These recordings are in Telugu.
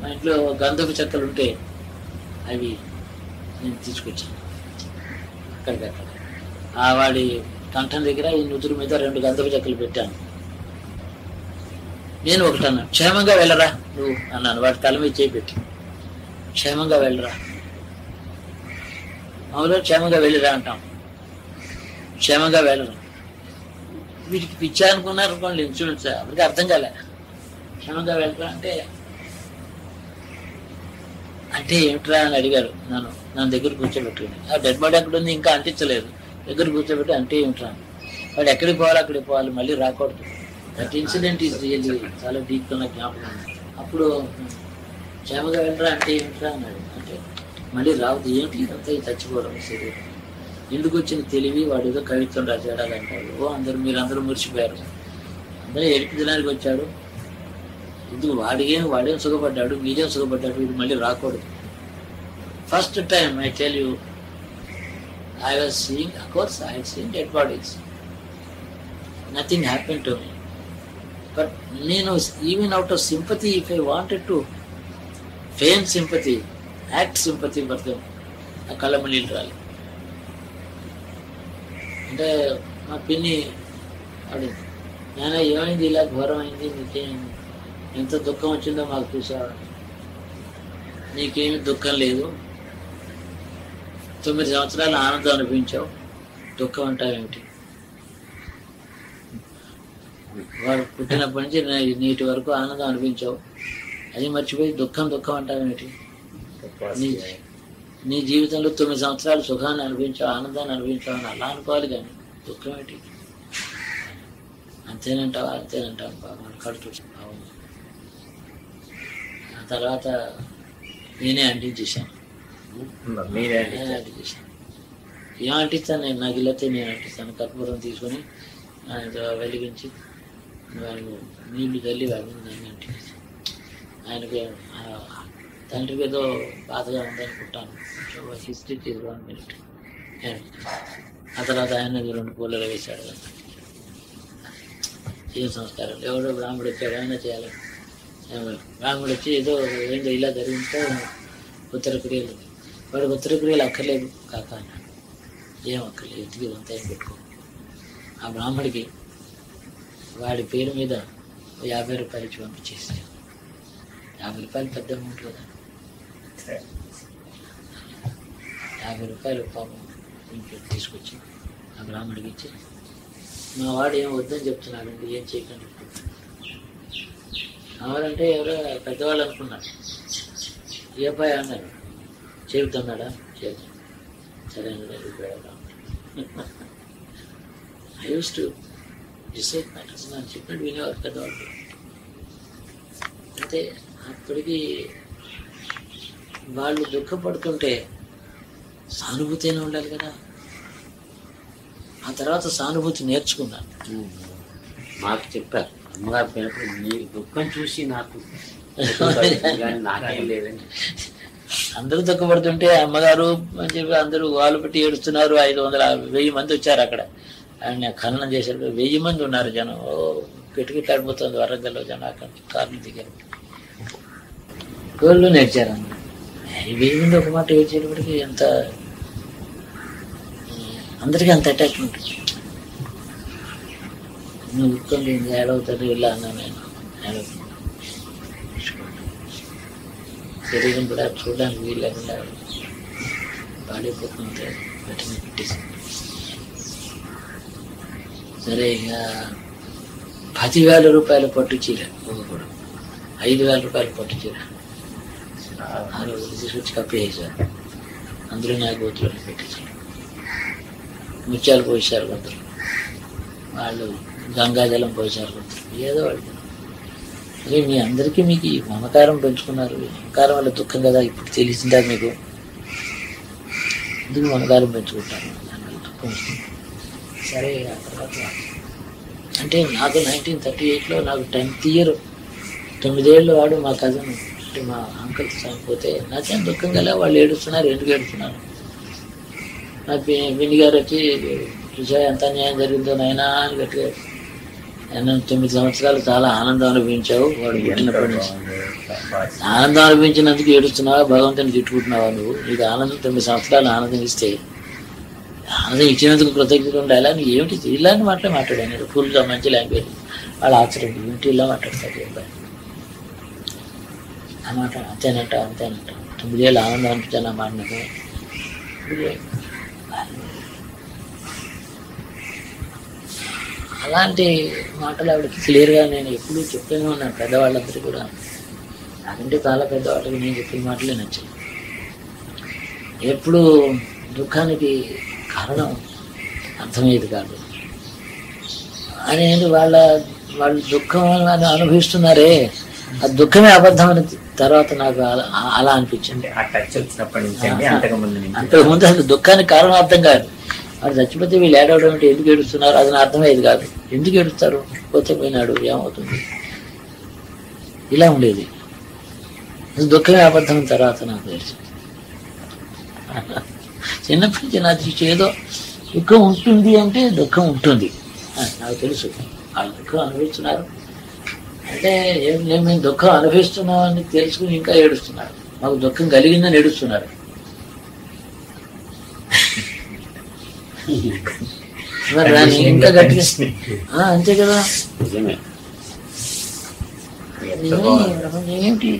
మా ఇంట్లో గంధపు చెక్కలు ఉంటే అవి నేను తీసుకొచ్చాను అక్కడికక్కడ. ఆ వాడి కంఠం దగ్గర ఈ నుదురు మీద 2 గంధపు చెక్కలు పెట్టాను. నేను ఒకటి అన్నాను, క్షేమంగా వెళ్ళరా నువ్వు అన్నాను. వాడి తల మీద చేపెట్టి, క్షేమంగా వెళ్ళరా. మామూలుగా క్షేమంగా వెళ్ళిరా అంటాం, క్షేమంగా వెళ్ళరా. వీటికి పిచ్చా అనుకున్నారు అనుకోండి ఇన్సూరెన్స్, అప్పటికి అర్థం కాలే. క్షేమంగా వెళ్ళరా అంటే అంటే ఏమిట్రా అని అడిగారు నన్ను దగ్గర కూర్చోబెట్టుకుని. ఆ డెడ్ బాడీ అక్కడ ఉంది, ఇంకా అంటించలేదు. దగ్గర కూర్చోబెట్టి అంటే ఏమిట్రా, వాడు ఎక్కడికి పోవాలి అక్కడికి పోవాలి, మళ్ళీ రాకూడదు. దట్ ఇన్సిడెంట్ ఈజ్ రియల్లీ చాలా డీప్గా నాకు జ్ఞాపకం ఉంది. అప్పుడు క్షేమంగా వెళ్ళరా అంటే ఏమిట్రా అన్నాడు. అంటే మళ్ళీ రావద్దు, ఏమిటి ఇదంతా చచ్చిపోవడం శరీరం, ఎందుకు వచ్చిన తెలివి, వాడు ఏదో కవిత్వం రాసేడాలి అంటాడు. మీరందరూ మురిసిపోయారు, అందరూ ఎడిపించడానికి వచ్చాడు, ఎందుకు వాడేం సుఖపడ్డాడు, మీరేం సుఖపడ్డాడు, వీడు మళ్ళీ రాకూడదు. First time I tell you I was seeing, of course I had seen dead bodies, nothing happened to me, but even out of sympathy, if I wanted to feign sympathy, act sympathy for them, ఆ కళ్ళ నీళ్ళు రాలి. అంటే మా పిన్ని అడిగింది, నాన్న ఏమైంది, ఇలా ఘోరం అయింది, నీకేం ఎంత దుఃఖం వచ్చిందో మాకు చూసావా, నీకేమి దుఃఖం లేదు, 9 సంవత్సరాలు ఆనందం అనిపించావు, దుఃఖం అంటావేమిటి, వాడు పుట్టినప్పటి నుంచి నీటి వరకు ఆనందం అనిపించావు, అది మర్చిపోయి దుఃఖం అంటావేమిటి, నీ జీవితంలో 9 సంవత్సరాలు సుఖాన్ని అనిపించావు, ఆనందాన్ని అనిపించావు అని అలా అనుకోవాలి, కానీ దుఃఖం ఏంటి, అంతేనంటావా బాబు కడుతూ. అవును. ఆ తర్వాత నేనే అంటించేశాను. ఏం అంటిస్తాను నేను, నాకు ఇల్లతే నేను అంటిస్తాను. కర్పూరం తీసుకొని వెలిగించి నీళ్లు తల్లి దాన్ని అంటిస్తాను. ఆయనకి తండ్రికి ఏదో బాధగా ఉందనుకుంటాను, హిస్టరీ తీసుకుని మినిట్. ఆ తర్వాత ఆయన 2 పూలలో వేశాడు. ఏం సంస్కారం, ఎవడో బ్రాహ్మడు వచ్చాడు, ఆయన చేయాలి. బ్రాహ్మడు వచ్చి ఏదో ఏందో ఇలా జరిగితే ఉత్తర క్రియలు, వాడికి ఉత్తర క్రియలు అక్కర్లేదు కాక అన్నాడు. ఏం అక్కర్లేదు, ఎత్తికి అంతా ఏం పెట్టుకో. ఆ బ్రాహ్మడికి వాడి పేరు మీద 50 రూపాయలు ఇచ్చి పంపించేసాడు. 50 రూపాయలు పెద్ద అమౌంట్ కదా, 50 రూపాయలు పాపం ఇంట్లో తీసుకొచ్చి ఆ బ్రాహ్మడికి ఇచ్చి, మా వాడు ఏం వద్దని చెప్తున్నాడండి, ఏం చేయకండి. కావాలంటే ఎవరో పెద్దవాళ్ళు అనుకున్నారు, ఏ పై అన్నారు, చెబుతున్నాడా, చేద్దాం, సరే I use to decide matters, నాకు చెప్పినట్టు వినేవారు పెద్దవాళ్ళు. అయితే అప్పటికి వాళ్ళు దుఃఖపడుతుంటే సానుభూతి అయినా ఉండాలి కదా. ఆ తర్వాత సానుభూతి నేర్చుకున్నాను. మాకు చెప్పారు అమ్మగారు పోయినప్పుడు, మీరు దుఃఖం చూసి నాకు నాకేం లేదండి. అందరూ దుఃఖపడుతుంటే అమ్మగారు అని చెప్పి అందరూ వాళ్ళు పెట్టి ఏడుస్తున్నారు. 500-1000 మంది వచ్చారు అక్కడ. ఆయన ఖననం చేశారు. 1000 మంది ఉన్నారు జనం. కిటకిట్లాడిపోతుంది వరంగల్లో జనం. అక్కడ కార్లు దిగారు, కోళ్ళు నేర్చారు. 1000 మంది ఒక మాట ఏడ్చేటప్పటికి ఎంత అందరికీ అంత అటాచ్మెంట్. నువ్వు దుఃఖం లేదు, ఏడవుతారు ఇలా అన్నాను నేను. శరీరం కూడా చూడడానికి వీలు లేకుండా పాడైపోతుంటే వెంటనే పెట్టేసి, సరే ఇక 10,000 రూపాయల పట్టు చీర, కూడా 5,000 రూపాయల పట్టు చీర ఆ రోజు తీసుకొచ్చి కప్పేసారు. అందులో నా గోతులో పెట్టేసారు. ముత్యాలు పోసారు కొందరు, వాళ్ళు గంగాజలం పోసారు కొందరు, ఏదో వాళ్ళు. అరే మీ అందరికీ మీకు ఈ మమకారం పెంచుకున్నారు. మమకారం వల్ల దుఃఖం కదా, ఇప్పుడు తెలిసిందా మీకు? ఎందుకు మమకారం పెంచుకుంటారు, దానివల్ల దుఃఖం వస్తుంది. సరే ఆ తర్వాత అంటే నాకు 1938లో నాకు 10th year, 9 ఏళ్ళు వాడు మా కజన్ అంటే మా అంకుల్ చనిపోతే నాకేం దుఃఖం కదా. వాళ్ళు ఏడుస్తున్నారు, ఎందుకు ఏడుస్తున్నారు? నా పిన్ని గారు వచ్చి చూసా ఎంత అన్యాయం జరిగిందో నాయనా అని గట్టిగా. నేను 9 సంవత్సరాలు చాలా ఆనందం అనుభవించావు. వాడు పుట్టినప్పటి నుంచి ఆనందం అనుభవించినందుకు ఏడుస్తున్నావా, భగవంతుని తిట్టుకుంటున్నావా? నువ్వు నీకు ఆనందం 9 సంవత్సరాలు ఆనందం ఇస్తే ఆనందం ఇచ్చినందుకు కృతజ్ఞత ఉండాలా? నీ ఏమిటి ఇలాంటి మాటలే మాట్లాడాను. ఫుల్గా మంచి లాంగ్వేజ్. వాళ్ళు ఆశ్చర్యం ఏమిటి ఇలా మాట్లాడతాడు అబ్బాయి ఆ మాట. అంతేనంట 9 ఏళ్ళు ఆనందం అనిపించాను ఆ మాట నాకు. అలాంటి మాటలు ఆవిడకి క్లియర్గా నేను ఎప్పుడూ చెప్తూనే ఉన్నాను పెద్దవాళ్ళందరికీ కూడా. నాకంటే చాలా పెద్దవాళ్ళకి నేను చెప్పిన మాటలే నచ్చాయి. ఎప్పుడు దుఃఖానికి కారణం అర్థమయ్యేది కాదు. అనేది వాళ్ళు దుఃఖం అనుభవిస్తున్నారే, ఆ దుఃఖమే అబద్ధం అని తర్వాత నాకు అలా అనిపించింది. అంతకుముందు అసలు దుఃఖానికి కారణం అర్థం కాదు. వాడు చచ్చిపోతే వీళ్ళు ఏడవడం అంటే ఎందుకు ఏడుస్తున్నారు అది అర్థమయ్యేది కాదు. ఎందుకు ఏడుస్తారు, పోతే పోయినాడు ఏమవుతుంది, ఇలా ఉండేది. దుఃఖమే అబద్ధం తర్వాత నాకు తెలిసింది. చిన్నప్పటి నుంచి నా దృష్టి ఏదో దుఃఖం ఉంటుంది అంటే దుఃఖం ఉంటుంది నాకు తెలుసు. వాళ్ళు దుఃఖం అనుభవిస్తున్నారు అంటే మేము దుఃఖం అనుభవిస్తున్నామని తెలుసుకుని ఇంకా ఏడుస్తున్నారు. మాకు దుఃఖం కలిగిందని ఏడుస్తున్నారు. మరి దాన్ని ఇంకా గట్టిగా అంతే కదా. ఏమిటి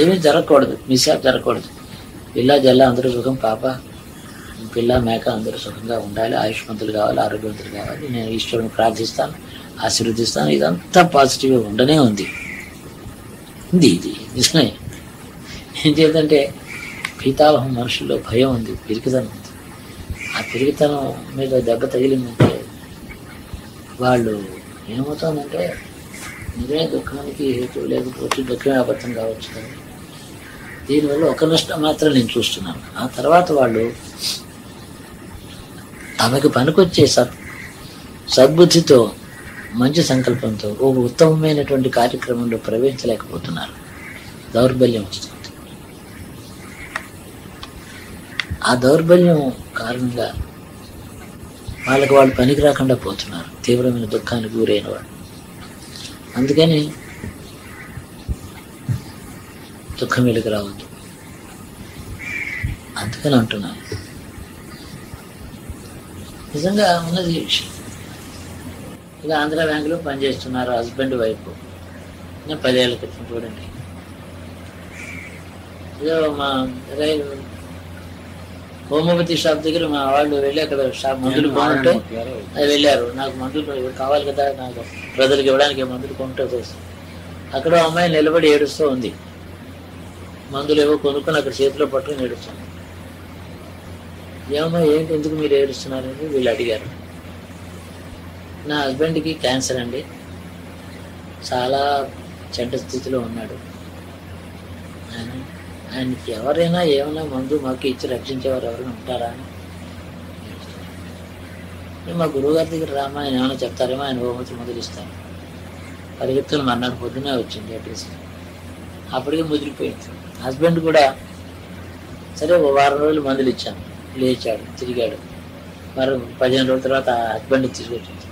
ఏమీ జరగకూడదు, మిస్సాప్ జరగకూడదు. పిల్ల జల్ల అందరూ సుఖం, పాప పిల్ల మేక అందరూ సుఖంగా ఉండాలి, ఆయుష్మంతులు కావాలి, ఆరోగ్యవంతులు కావాలి. నేను ఈశ్వరుని ప్రార్థిస్తాను, ఆశీర్వదిస్తాను. ఇదంతా పాజిటివ్గా ఉండనే ఉంది. ఇది నిజమే. ఏం చేద్దంటే పీతావహం మనుషుల్లో భయం ఉంది, పిరికితనం ఉంది. ఆ పిరికితనం మీద దెబ్బ తగిలిందంటే వాళ్ళు ఏమవుతుందంటే నిజమే దుఃఖానికి హేతు లేకపోవచ్చు, దుఃఖమే అబద్ధం కావచ్చు కానీ దీనివల్ల ఒక నష్టం మాత్రం నేను చూస్తున్నాను. ఆ తర్వాత వాళ్ళు తమకు పనికొచ్చే సద్బుద్ధితో మంచి సంకల్పంతో ఓ ఉత్తమమైనటువంటి కార్యక్రమంలో ప్రవేశించలేకపోతున్నారు. దౌర్బల్యం వస్తుంది. ఆ దౌర్బల్యం కారణంగా వాళ్ళకి వాళ్ళు పనికి రాకుండా పోతున్నారు, తీవ్రమైన దుఃఖానికి గురైన వాళ్ళు. అందుకని దుఃఖం వెలుగు రావద్దు. అందుకని అంటున్నాను. నిజంగా ఉన్నది విషయం. ఇక ఆంధ్ర బ్యాంకులో పనిచేస్తున్నారు హస్బెండ్ వైఫ్. నేను 10 ఏళ్ళ క్రితం చూడండి. ఇదో మా హోమియోపతి షాప్ దగ్గర మా వాళ్ళు వెళ్ళి అక్కడ షాప్ మందులు కొనుంటే అది వెళ్ళారు. నాకు మందులు కావాలి కదా, నాకు ప్రజలకు ఇవ్వడానికి మందులు కొంటే తెలుసు. అక్కడ అమ్మాయి నిలబడి ఏడుస్తూ ఉంది. మందులు ఏవో కొనుక్కొని అక్కడ చేతిలో పట్టుకుని ఏడుస్తుంది. ఏమమ్మా ఏంటి, ఎందుకు మీరు ఏడుస్తున్నారని వీళ్ళు అడిగారు. నా హస్బెండ్కి క్యాన్సర్ అండి, చాలా చెడ్డ స్థితిలో ఉన్నాడు. ఆయనకి ఎవరైనా ఏమైనా మందు మాకు ఇచ్చి రక్షించేవారు ఎవరైనా ఉంటారా అని మా గురువుగారి దగ్గర రామా, ఆయన ఏమైనా చెప్తారేమో, ఆయన హోమియోపతి మందులు ఇస్తారు. పరిగెత్తులు మర్నాడు పొద్దునే వచ్చింది అడ్రస్. అప్పటికే ముదిరిపోయింది. హస్బెండ్ కూడా సరే 1 వారం రోజులు మందులు ఇచ్చాను, లేచాడు, తిరిగాడు. మరి 15 రోజుల తర్వాత హస్బెండ్ తీసుకొచ్చింది.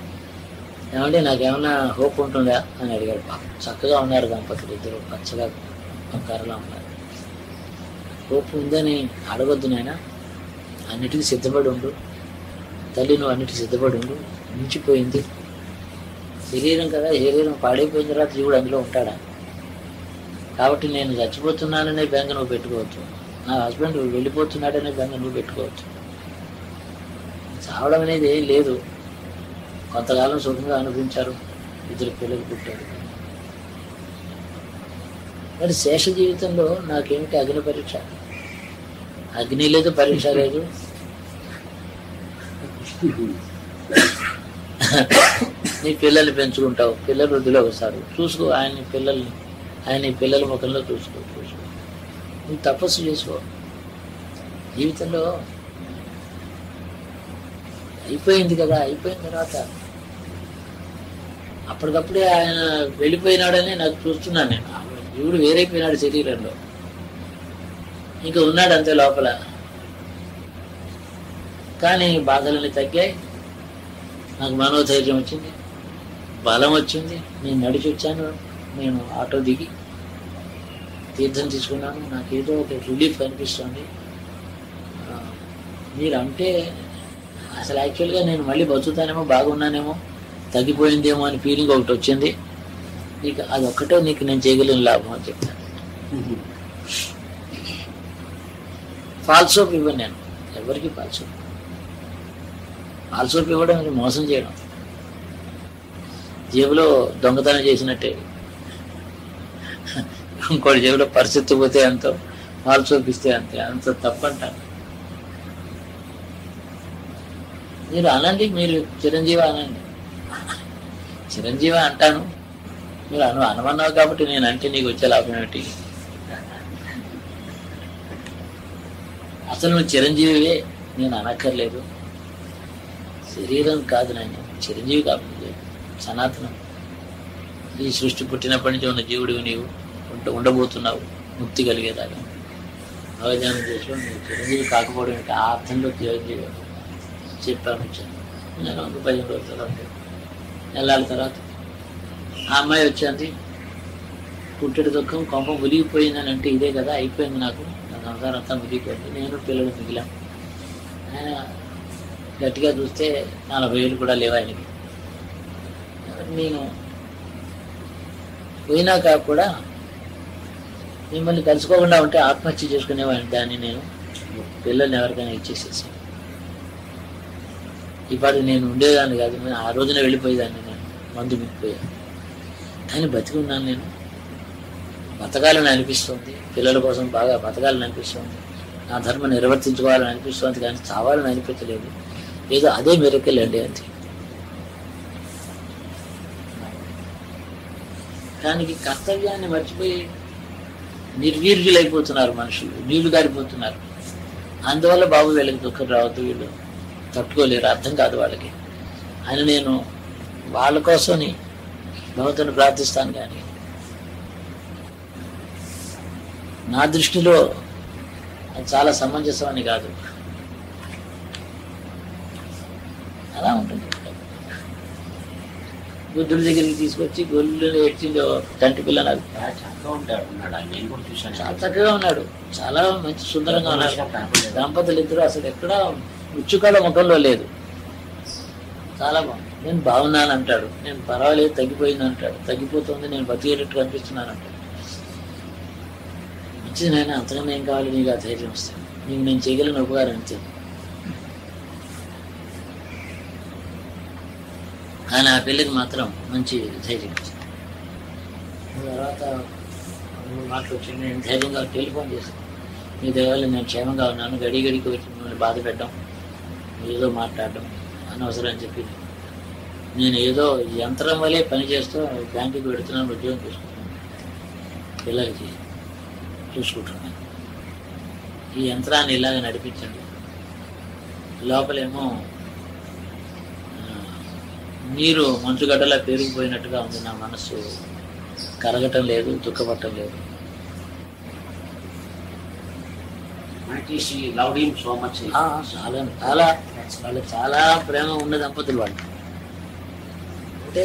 ఏమంటే నాకేమన్నా హోప్ ఉంటుందా అని అడిగాడు. చక్కగా ఉన్నారు దంపతులు, ఇద్దరు పచ్చగా బంగారులా ఉన్నారు. హోప్ ఉందని అడగొద్దు నాయన, అన్నిటికీ సిద్ధపడి ఉండు తల్లి, నువ్వు అన్నిటికీ సిద్ధపడి ఉండు. మించిపోయింది శరీరం కదా, శరీరం పాడైపోయిన తర్వాత జీవుడు అందులో ఉంటాడా? కాబట్టి నేను చచ్చిపోతున్నాననే బెంగ నువ్వు పెట్టుకోవచ్చు, నా హస్బెండ్ వెళ్ళిపోతున్నాడనే బెంగ నువ్వు పెట్టుకోవచ్చు. చావడం అనేది ఏం లేదు. కొంతకాలం సుఖంగా అనుభవించారు, 2 పిల్లలు పుట్టారు. మరి శేష జీవితంలో నాకేమిటి అగ్ని పరీక్ష? అగ్ని లేదు, పరీక్ష లేదు. నీ పిల్లల్ని పెంచుకుంటావు, పిల్లలు వృద్ధిలో వస్తారు, చూసుకో ఆయన పిల్లల ముఖంలో చూసుకో. నువ్వు తపస్సు చేసుకో. జీవితంలో అయిపోయింది కదా, అయిపోయిన తర్వాత అప్పటికప్పుడే ఆయన వెళ్ళిపోయినాడని నాకు చూస్తున్నాను నేను. జీవుడు వేరైపోయినాడు శరీరంలో, ఇంకా ఉన్నాడు అంతే లోపల. కానీ బాధలని తగ్గాయి, నాకు మనోధైర్యం వచ్చింది, బలం వచ్చింది. నేను నడిచి వచ్చాను, నేను ఆటో దిగి తీర్థం తీసుకున్నాను. నాకేదో ఒక రిలీఫ్ అనిపిస్తుంది. మీరు అంటే అసలు యాక్చువల్గా నేను మళ్ళీ బతుకుతానేమో, బాగున్నానేమో, తగ్గిపోయిందేమో అని ఫీలింగ్ ఒకటి వచ్చింది. ఇక అదొక్కటే నీకు నేను చేయగలిగిన లాభం అని చెప్తాను. ఫాల్స్ హోప్ ఇవ్వను నేను ఎవరికి. ఫాల్స్ హోప్ ఇవ్వడం అది మోసం చేయడం, జేబులో దొంగతనం చేసినట్టే. ఇంకోటి జేబులో పరిస్థితి పోతే ఎంతో, ఫాల్స్ హోప్ ఇస్తే అంతే, అంత తప్పంటారు. మీరు అనండి, మీరు చిరంజీవి అనండి. చిరంజీవి అంటాను, మీరు అనమన్నావు కాబట్టి నేను అంటే నీకు వచ్చే లాభం ఏమిటి? అసలు నువ్వు చిరంజీవివే, నేను అనక్కర్లేదు. శరీరం కాదు నాయన, చిరంజీవి కాబట్టి సనాతనం. ఈ సృష్టి పుట్టినప్పటి నుంచి ఉన్న జీవుడివి నీవు, ఉండబోతున్నావు ముక్తి కలిగేదాకా. అవధానం చేసి నువ్వు చిరంజీవి కాకపోవడం ఏంటి? ఆ అర్థంలో చిరంజీవి చెప్పాను. నేను ఒక 15 రోజుల తర్వాత, నెలల తర్వాత ఆ అమ్మాయి వచ్చింది. పుట్టెడు దుఃఖం కొంప మునిగిపోయిందని అంటే ఇదే కదా, అయిపోయింది నాకు, నా సంసారం అంతా మునిగిపోయింది, నేను పిల్లలు మిగిలాం. ఆయన గట్టిగా చూస్తే 40,000 కూడా లేవు ఆయనకి. నేను పోయినాక కూడా మిమ్మల్ని కలుసుకోకుండా ఉంటే ఆత్మహత్య చేసుకునేవాడిని. దాన్ని నేను పిల్లల్ని ఎవరికైనా ఇచ్చేసేసాను. ఇప్పటి నేను ఉండేదాన్ని కాదు, నేను ఆ రోజున వెళ్ళిపోయేదాన్ని. నేను మందు మిగిలిపోయాను, కానీ బతికి ఉన్నాను. నేను బతకాలని అనిపిస్తుంది, పిల్లల కోసం బాగా బతకాలని అనిపిస్తుంది, నా ధర్మం నిర్వర్తించుకోవాలని అనిపిస్తుంది, కానీ చావాలని అనిపించలేదు. ఏదో అదే మిరకల్ అండి అంతే. దానికి కర్తవ్యాన్ని మర్చిపోయి నిర్వీర్యులైపోతున్నారు మనుషులు, నీళ్లు గారిపోతున్నారు. అందువల్ల బాబు వీళ్ళకి దుఃఖం రావద్దు, వీళ్ళు తట్టుకోలేరు, అర్థం కాదు వాళ్ళకి. అని నేను వాళ్ళ కోసమని భగవంతుని ప్రార్థిస్తాను, కానీ నా దృష్టిలో అది చాలా సమంజసం అని కాదు. అలా ఉంటుంది. బుద్ధుడి దగ్గరికి తీసుకొచ్చి గొల్లు ఏడ్చింది కంటి పిల్ల. నాకు చాలా చక్కగా ఉన్నాడు, చాలా మంచి సుందరంగా ఉన్నాడు. దంపతులు ఇద్దరు అసలు ఎక్కడ ఉచ్చుకాడ ముఖంలో లేదు, చాలా బాగుంది. నేను బాగున్నాను అంటాడు, నేను పర్వాలేదు తగ్గిపోయింది అంటాడు, తగ్గిపోతుంది, నేను బతికేటట్టు కనిపిస్తున్నాను అంటాడు. మంచిది నాయన, అంతకన్నా ఏం కావాలి, నీకు ఆ ధైర్యం వస్తాను, నీకు నేను చేయగలిగిన ఉపకారం అంతే. కానీ ఆ పిల్లకి మాత్రం మంచి ధైర్యం వచ్చింది. తర్వాత మాటలు వచ్చింది, నేను ధైర్యంగా టెలిఫోన్ చేశాను, మీ దగ్గర నేను క్షేమంగా ఉన్నాను, గడికి వచ్చి మిమ్మల్ని బాధ పెట్టడం, ఏదో మాట్లాడడం అనవసరం అని చెప్పి, నేను ఏదో యంత్రం వల్లే పని చేస్తూ బ్యాంకుకి పెడుతున్నాను, ఉద్యోగం చూసుకుంటున్నాను, పిల్లలకి చూసుకుంటున్నాను. ఈ యంత్రాన్ని ఇలాగ నడిపించండి. లోపలేమో నీరు మంచుగడ్డలా పెరిగిపోయినట్టుగా ఉంది, నా మనస్సు కరగటం లేదు, దుఃఖపడటం లేదు. చాలా చాలా వాళ్ళు చాలా ప్రేమ ఉన్న దంపతులు వాళ్ళు. అంటే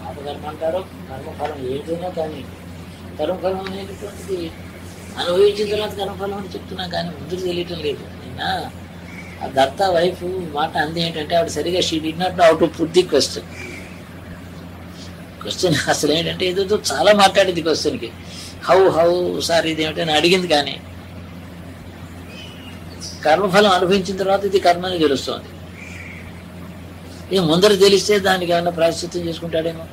పాపకర్మ అంటారు, కర్మఫలం ఏదైనా కానీ కర్మఫలం అనేటటువంటిది అనుభవించిన తర్వాత కర్మఫలం అని చెప్తున్నా, కానీ ముందుకు తెలియటం లేదు. నిన్న ఆ దత్త వైఫ్ మాట అంది ఏంటంటే, ఆవిడ సరిగా she did not know how to put the question అసలు ఏంటంటే ఏదో చాలా మాట్లాడేది క్వశ్చన్కి. హౌ సార్ ఇది ఏమిటని అడిగింది, కానీ కర్మఫలం అనుభవించిన తర్వాత ఇది కర్మని తెలుస్తోంది. ఇక ముందర తెలిస్తే దానికి ఏమన్నా ప్రాయశ్చిత్తం చేసుకుంటాడేమో.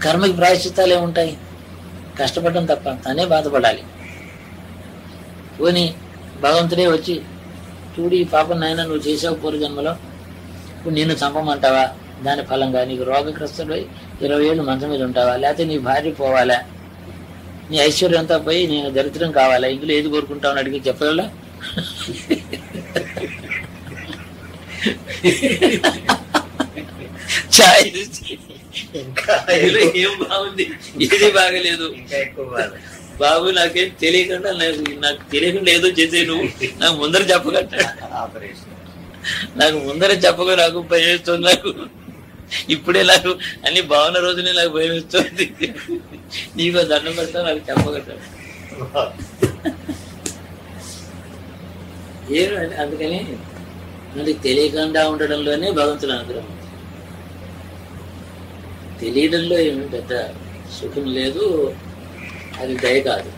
కర్మకి ప్రాయశ్చిత్తాలు ఏముంటాయి? కష్టపడడం తప్ప, తనే బాధపడాలి. పోనీ భగవంతుడే వచ్చి చూడు, ఈ పాపం నాయన నువ్వు చేసావు పూర్వజన్మలో, ఇప్పుడు నిన్ను చంపమంటావా? దాని ఫలంగా నీకు రోగగ్రస్తుడై 20 ఏళ్ళు మంచం మీద ఉంటావా? లేకపోతే నీ భార్య పోవాలా? నీ ఐశ్వర్యం అంతా పోయి నేను దరిద్రం కావాలా? ఇందులో ఏది కోరుకుంటావని అడిగి చెప్పగలరా? ఏం బాగుంది, ఏది బాగలేదు, బాబు నాకేం తెలియకుండా నాకు తెలియకుండా ఏదో చేసే నువ్వు నాకు ముందర చెప్పగట్టాడు. నాకు ముందర చెప్పగా నాకు భయం వేస్తుంది. నాకు ఇప్పుడే నాకు అన్ని బాగున్న రోజునే నాకు భయం వేస్తుంది. నీకు దండం పెడతా నాకు చెప్పగట్టాడు. ఏమంటే అందుకని మనకి తెలియకుండా ఉండడంలోనే భగవంతుడు అనుగ్రహం. తెలియడంలో ఏమి పెద్ద సుఖం లేదు, అది దయ కాదు.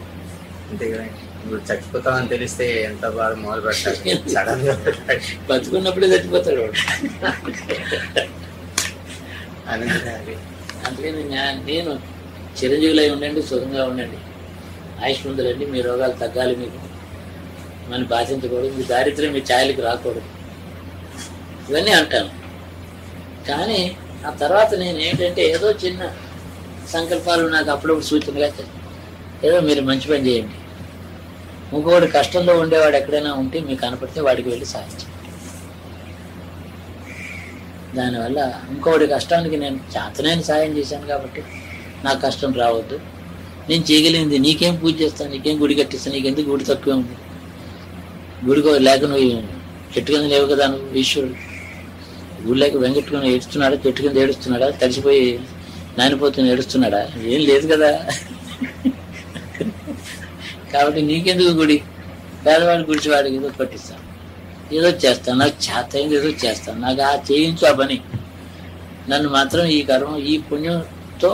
అంతే కదా. ఇప్పుడు చచ్చిపోతామని తెలిస్తే ఎంత బాగా మొదలు పెడతాడు, సడన్ గా బతుకున్నప్పుడే చచ్చిపోతాడు వాడు. అందుకని నేను చిరంజీవులై ఉండండి, సుఖంగా ఉండండి, ఆయుష్ ఉండాలండి, మీ రోగాలు తగ్గాలి, మీకు మన బాధించకూడదు, మీ దారిద్ర్యం మీ ఛాయలకు రాకూడదు, ఇవన్నీ అంటాను. కానీ ఆ తర్వాత నేను ఏంటంటే ఏదో చిన్న సంకల్పాలు నాకు అప్పుడప్పుడు సూచనగా ఏదో మీరు మంచి పని చేయండి, ఇంకొకటి కష్టంలో ఉండేవాడు ఎక్కడైనా ఉంటే మీకు కనపడితే వాడికి వెళ్ళి సాధించండి. దానివల్ల ఇంకొకటి కష్టానికి నేను చేతనైన సాయం చేశాను కాబట్టి నాకు కష్టం రావద్దు. నేను చేయగలిగింది నీకేం పూజ చేస్తాను, నీకేం గుడి కట్టిస్తాను, నీకెందుకు గుడి తక్కువే ఉంది, గుడికో లేక నువ్వు చెట్టు కింద లేవు కదా, నువ్వు ఈశ్వరుడు గుడి లేక వెంకట్టుకుని ఏడుస్తున్నాడా, చెట్టు కింద ఏడుస్తున్నాడా, తడిసిపోయి నానిపోతుని ఏడుస్తున్నాడా, ఏం లేదు కదా. కాబట్టి నీకెందుకు గుడి, పేదవాడి గుడిచి వాడికి ఏదో పట్టిస్తాను, ఏదో చేస్తాను, నాకు చేత అయింది ఏదో చేస్తాను, నాకు ఆ చేయించు ఆ పని, నన్ను మాత్రం ఈ కర్మ ఈ పుణ్యంతో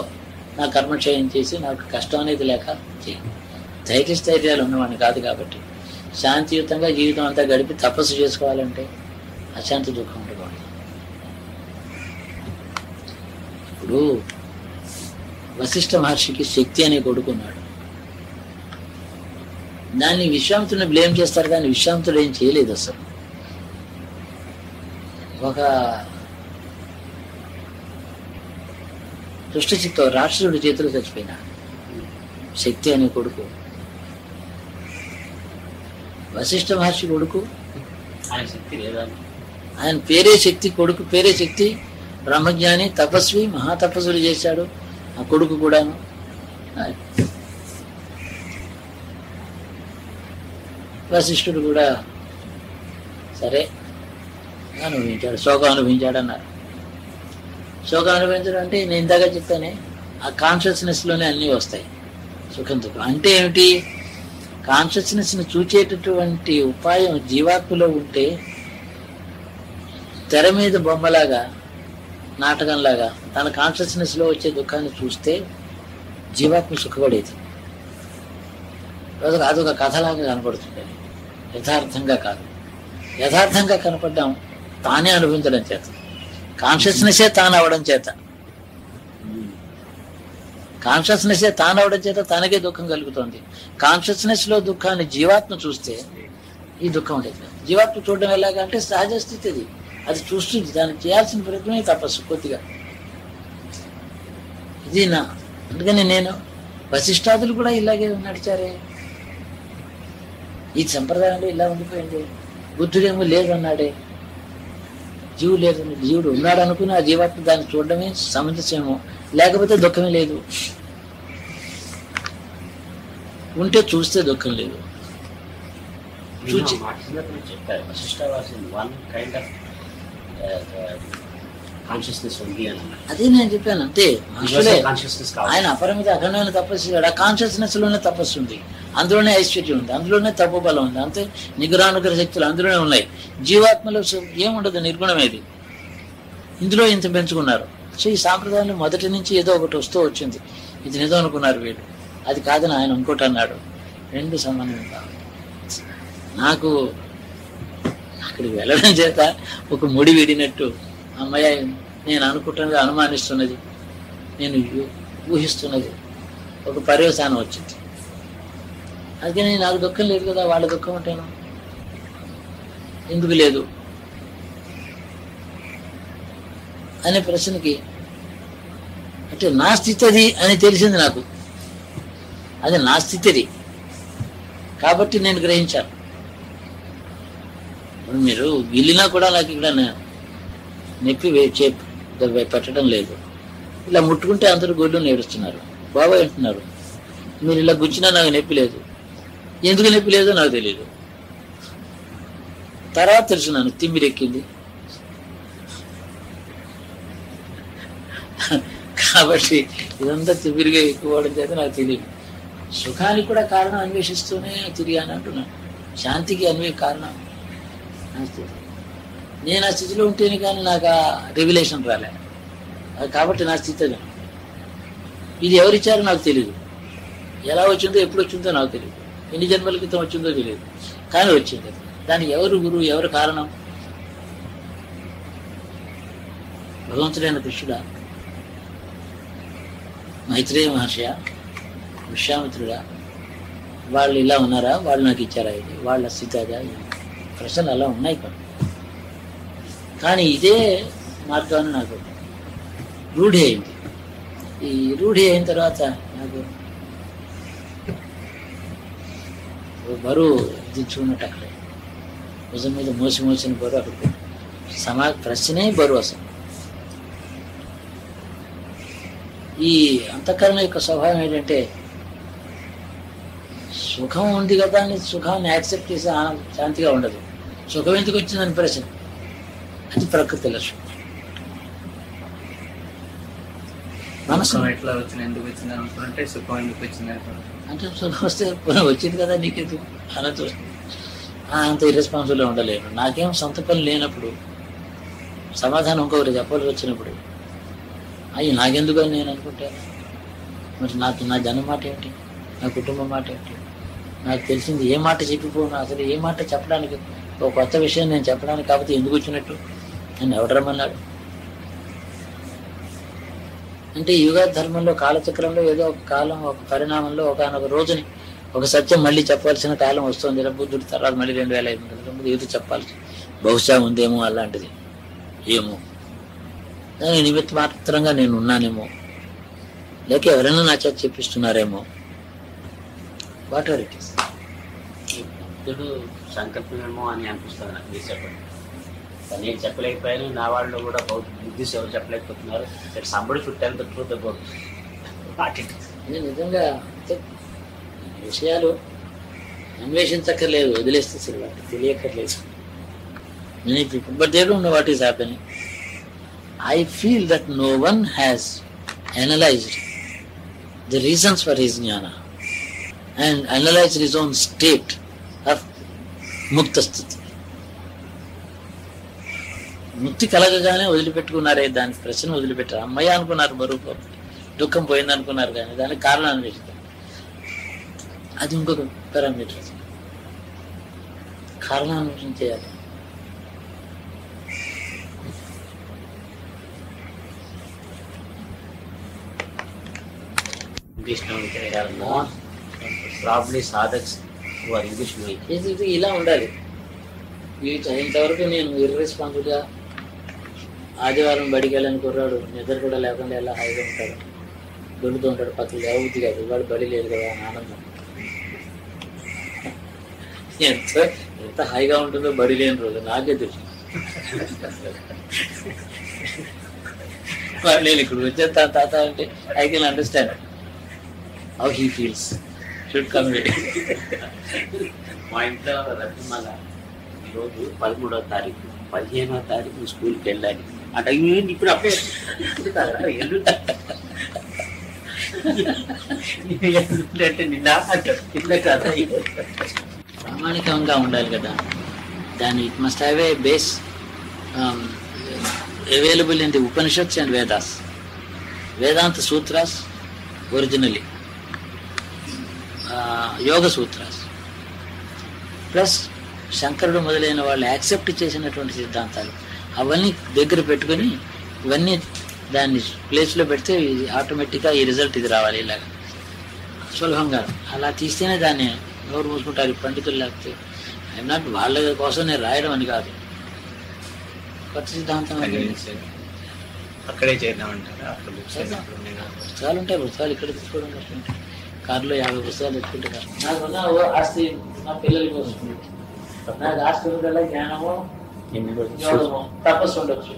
నా కర్మక్షయం చేసి నాకు కష్టం అనేది లేక చేయి. ధైర్యస్థైర్యాలు ఉన్నవాడిని కాదు కాబట్టి శాంతియుతంగా జీవితం అంతా గడిపి తపస్సు చేసుకోవాలంటే అశాంతి దుఃఖం ఉండకూడదు. ఇప్పుడు వశిష్ఠ మహర్షికి శక్తి అనే కొడుకున్నాడు. దాన్ని విశ్వామిత్రుని బ్లేమ్ చేస్తారు కానీ విశ్వామిత్రుడు ఏం చేయలేదు. అసలు ఒక దుష్టచిత్త రాక్షసుడి చేతిలో చచ్చిపోయినా శక్తి అనే కొడుకు, వశిష్ఠ మహర్షి కొడుకు, ఆయన శక్తి లేదా, ఆయన పేరే శక్తి, కొడుకు పేరే శక్తి, బ్రహ్మజ్ఞాని తపస్వి మహాతపస్సులు చేశాడు ఆ కొడుకు కూడాను. వశిష్ఠుడు కూడా సరే అనుభవించాడు, శోకం అనుభవించాడు అన్నారు. శోకం అనుభవించడం అంటే నేను ఇందాక చెప్తానే ఆ కాన్షియస్నెస్లోనే అన్నీ వస్తాయి, సుఖం దుఃఖం. అంటే ఏమిటి, కాన్షియస్నెస్ని చూచేటటువంటి ఉపాయం జీవాత్మలో ఉంటే తెర మీద బొమ్మలాగా నాటకంలాగా తన కాన్షియస్నెస్లో వచ్చే దుఃఖాన్ని చూస్తే జీవాత్మ సుఖపడేది. అదొక కథలాగా కనపడుతుంది, యథార్థంగా కాదు. యథార్థంగా కనపడ్డాం తానే అనుభవించడం చేత, కాన్షియస్నెస్సే తాను అవడం చేత, కాన్షియస్నెస్సే తాను అవడం చేత తనకే దుఃఖం కలుగుతుంది. కాన్షియస్నెస్లో దుఃఖాన్ని జీవాత్మ చూస్తే ఈ దుఃఖం లేదు. జీవాత్మ చూడడం ఎలాగంటే సహజ స్థితి అది, అది చూస్తుంది. దానికి చేయాల్సిన ప్రయత్నమే తపస్సు కొద్దిగా. ఇది నా అందుకని నేను వశిష్ఠాదులు కూడా ఇలాగే నడిచారే, ఈ సంప్రదాయంలో ఇలా ఉండిపోయింది. బుద్ధుడేమో లేదు అన్నాడే, జీవుడు లేదు, జీవుడు ఉన్నాడు అనుకుని ఆ జీవాత్మ దాన్ని చూడడమే సమంజసమేమో, లేకపోతే దుఃఖమే లేదు. ఉంటే చూస్తే దుఃఖం లేదు. చూచి చెప్పారు Vashishtha one kind of consciousness ఉంది అని. అదే నేను చెప్పాను, అంతే. కాన్షియస్నెస్ ఆయన అపరిమిత అఖండమైన తపస్సు చేయడు. ఆ కాన్షియస్నెస్ లోనే తపస్సు ఉంది, అందులోనే ఐశ్వర్యం ఉంది, అందులోనే తప్పు బలం ఉంది, అంతే. నిగ్రహానుగ్రహ శక్తులు అందులోనే ఉన్నాయి. జీవాత్మలో ఏముండదు, నిర్గుణమేది. ఇందులో ఇంత పెంచుకున్నారు. సో ఈ సాంప్రదాయంలో మొదటి నుంచి ఏదో ఒకటి వస్తూ వచ్చింది. ఇది నిజం అనుకున్నారు వీళ్ళు, అది కాదని ఆయన ఇంకోటి అన్నాడు. రెండు సంబంధం కాదు. నాకు అక్కడికి వెళ్ళడం చేత ఒక ముడి విడినట్టు అమ్మాయి నేను అనుకుంటున్నది, అనుమానిస్తున్నది, నేను ఊహిస్తున్నది ఒక పర్యవసానం వచ్చింది. అందుకని నాకు దుఃఖం లేదు కదా, వాళ్ళ దుఃఖం అంటేను ఎందుకు లేదు అనే ప్రశ్నకి అంటే నా స్థితి అది అని తెలిసింది నాకు. అది నా స్థితి అది కాబట్టి నేను గ్రహించాను. మీరు వెళ్ళినా కూడా నాకు ఇక్కడ నొప్పి పెట్టడం లేదు. ఇలా ముట్టుకుంటే అందరూ గొడ్లు నేడుస్తున్నారు, బాబాయ్ అంటున్నారు. మీరు ఇలా గుచ్చినా నాకు నొప్పి లేదు, ఎందుకు నొప్పి లేదో నాకు తెలియదు. తర్వాత తెలుసు నన్ను తిమ్మిరెక్కింది. కాబట్టి ఇదంతా తిమ్మిరిగా ఎక్కువడం చేత నాకు తెలియదు. సుఖానికి కూడా కారణం అన్వేషిస్తూనే తిరిగాను అంటున్నాను. శాంతికి కారణం నా స్థితి. నేను ఆ స్థితిలో ఉంటేనే కానీ నాకు ఆ రెగ్యులేషన్ రాలే. కాబట్టి నా స్థితి అది. ఇది ఎవరిచ్చారో నాకు తెలియదు, ఎలా వచ్చిందో ఎప్పుడు వచ్చిందో నాకు తెలియదు, ఎన్ని జన్మల క్రితం వచ్చిందో తెలియదు, కానీ వచ్చింది. దానికి ఎవరు గురువు, ఎవరు కారణం? భగవంతుడైన కృష్ణుడా, మైత్రేయ మహర్షియా, విశ్వామిత్రుడా? వాళ్ళు ఇలా ఉన్నారా, వాళ్ళు నాకు ఇచ్చారా, ఇది వాళ్ళ స్థితి అదా? ప్రశ్నలు అలా ఉన్నాయి కదా. కానీ ఇదే మార్గాన్ని నాకు రూఢి అయింది. ఈ రూఢి అయిన తర్వాత నాకు బరువు దించుకున్నట్టు అక్కడ భుజం మీద మోసిన బరువు అక్కడ ప్రశ్నే బరువు. అసలు ఈ అంతఃకరణ యొక్క స్వభావం ఏంటంటే సుఖం ఉంది కదా అని సుఖాన్ని యాక్సెప్ట్ చేసి శాంతిగా ఉండదు. సుఖం ఎందుకు వచ్చిందని ప్రశ్న, అది ప్రకృతి లక్ష్యం. మనసు ఎట్లా వచ్చింది, ఎందుకు వచ్చింది అనుకుంటే సుఖం ఎందుకు వచ్చింది అంటే సుఖం వస్తే వచ్చింది కదా నీకెందుకు అన్నట్టు వస్తుంది. అంత ఇర్రెస్పాన్సిబుల్గా ఉండలేను. నాకేం సొంత పని లేనప్పుడు సమాధానం ఇంకొకరు చెప్పాల్సి వచ్చినప్పుడు అయ్యి నాకెందుకు అని నేను అనుకుంటాను. మరి నా జనం మాట ఏమిటి, నా కుటుంబం మాట ఏమిటి, నాకు తెలిసింది ఏ మాట చెప్పిపోను, అసలు ఏ మాట చెప్పడానికి, ఒక కొత్త విషయం నేను చెప్పడానికి కాకపోతే ఎందుకు వచ్చినట్టు నన్ను ఎవడు రమ్మన్నాడు? అంటే యుగ ధర్మంలో కాలచక్రంలో ఏదో ఒక కాలం, ఒక పరిణామంలో ఒకనొక రోజుని ఒక సత్యం మళ్ళీ చెప్పాల్సిన కాలం వస్తుంది. బుద్ధుడి తర్వాత మళ్ళీ 2500 ఏదో చెప్పాల్సి బహుశా ఉందేమో అలాంటిది, ఏమో దాని నిమిత్త మాత్రంగా నేను ఉన్నానేమో, లేక ఎవరైనా నా చేత చెప్పిస్తున్నారేమో. Whatever it is. బుద్ధుడు సంకల్పమేమో అని అనిపిస్తుంది నాకు మీరు చెప్పండి. నేను చెప్పలేకపోయాను, నా వాళ్ళు కూడా బుద్ధిస్ట్ ఎవరు చెప్పలేకపోతున్నారు. సంబడి చుట్టాను ట్రూత్ అబౌట్ నిజంగా విషయాలు అన్వేషించక్కర్లేదు, వదిలేస్తే సరే, తెలియక్కర్లేదు. Many people, but they don't know what is happening. I feel that no one has analyzed the reasons for his jnana and analyzed his own state of mukta sthiti. ముక్తి కలగగానే వదిలిపెట్టుకున్నారే, దానికి ప్రశ్న వదిలిపెట్టారు. అమ్మయ్య అనుకున్నారు, బరువు దుఃఖం పోయింది అనుకున్నారు, కానీ దానికి కారణం అన్వేషిస్తారు. అది ఇంకొక పారామీటర్, కారణాన్వేషణ చేయాలి. English known there are more probably sadhaks who are English knowing. ఇది ఇలా ఉండాలి. ఇంతవరకు నేను ఇర్రెస్పాన్సిబుల్గా ఆదివారం బడికి వెళ్ళని కుర్రాడు నిద్ర కూడా లేకుండా ఎలా హాయిగా ఉంటాడు, దొరుకుతూ ఉంటాడు, పక్కన లేవుద్ది కాదు, వాడు బడి లేదు కదా అని ఆనందం. ఎంత హాయిగా ఉంటుందో బడి లేని రోజు నాకే తెలుసు. నేను ఇక్కడ వచ్చే తాత అంటే I can understand how he feels. Should come మా ఇంట్లో రత్నమాల ఈరోజు 13వ తారీఖు, 15వ తారీఖు స్కూల్కి వెళ్ళాలి అంటే ఇప్పుడు అప్పుడే అంటే నిన్న కింద కదా. ప్రామాణికంగా ఉండాలి కదా. దాని it must have a base available in the Upanishads and Vedas. Vedanta sutras originally, yoga sutras plus శంకరుడు మొదలైన వాళ్ళు యాక్సెప్ట్ చేసినటువంటి సిద్ధాంతాలు అవన్నీ దగ్గర పెట్టుకొని ఇవన్నీ దాన్ని ప్లేస్లో పెడితే ఆటోమేటిక్గా ఈ రిజల్ట్ ఇది రావాలి. ఇలాగా సులభంగా అలా తీస్తేనే దాన్ని నోరు మూసుకుంటారు ఈ పండితులు. లేకపోతే ఐఎమ్ నాట్ వాళ్ళ కోసం నేను రాయడం అని కాదు, కొత్త సిద్ధాంతం అక్కడే చేద్దామంటారా? పుస్తకాలు ఉంటాయి, పుస్తకాలు ఇక్కడ తీసుకోవడం కష్టం. కారులో 50 పుస్తకాలు తెచ్చుకుంటే కష్టం. నాకున్న ఆస్తి నా పిల్లలకి వస్తుంది. నాకు ఆస్తి ఉండేలా జ్ఞానము, యోగము, తపస్సు ఉండొచ్చు.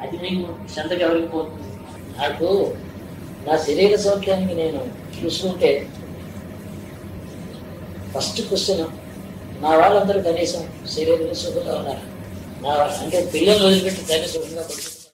అది మీకు చెంతకి ఎవరికి పోతుంది? నాకు నా శరీర సౌఖ్యానికి నేను చూసుకుంటే ఫస్ట్ క్వశ్చన్, నా వాళ్ళందరూ కనీసం శరీర సుఖంగా ఉన్నారు. నా అంటే పిల్లలు వదిలిపెట్టి తల్లి సుఖంగా పడుతుంది.